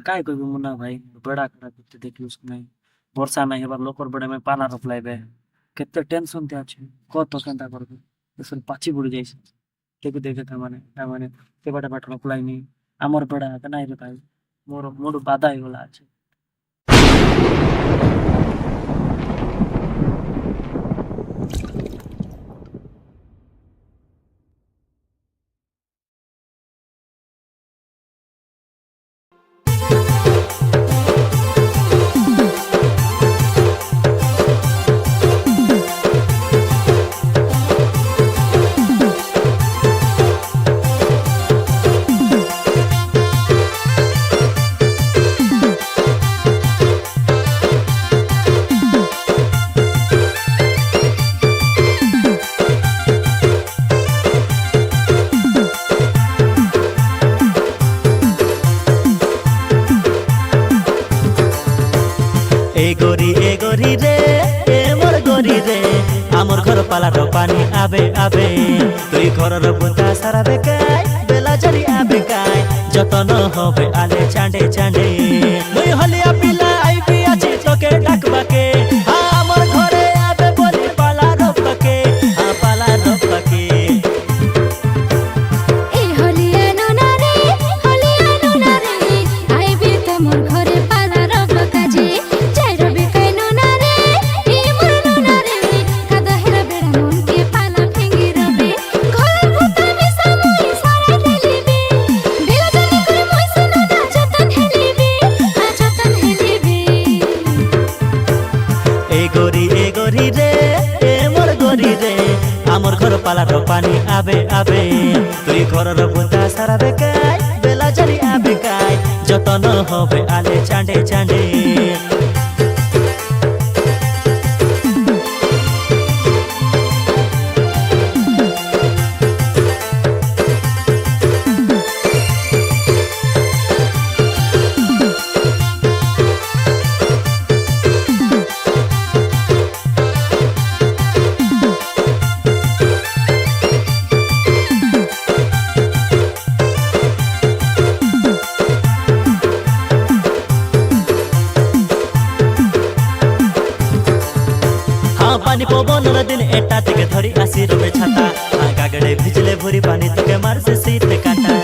काय কইব মুন্না ভাই বেড়া খাড়া করতে দেখলুস নাই বর্ষা নাই এবার লোকর বেড়া में পানা রপলাইবে কেতে টেনশন তে আছে কত চিন্তা করবে এসব পাছি পড়ে যাইছে দেখে দেখে তার মানে পেপাটা পাঠানো কুলাইনি আমার বেড়া হাতে নাই রে ভাই মোর মোর বাধা এগুলা আছে এ গরি রে এ মোর গরি রে আমার ঘর পালার পানি আবে আবে তুই ঘরের বুতা সারা বেকাই বেলা জানি আবে কাই যতন হবে আলে চাঁদে চাঁদে মুই হলিয়া পিলা আইবি আছি তোকে ডাকবাকে আমার ঘরে আবে বলি পালা রপাকে পালা রপাকে এ গরি রে এ মোর গরি রে আমার ঘর পালার পানি আবে আবে তুই ঘরের বুতা সারা বেকাই বেলা জানি আবে কাই যতন হবে আলে চাঁদে চাঁদে पानी पवन दिन एटा থেকে ধরি আসি রবে ছাতা গাগড়ে ভিজলে ভরি পানি তোকে মারছে শীত কাটা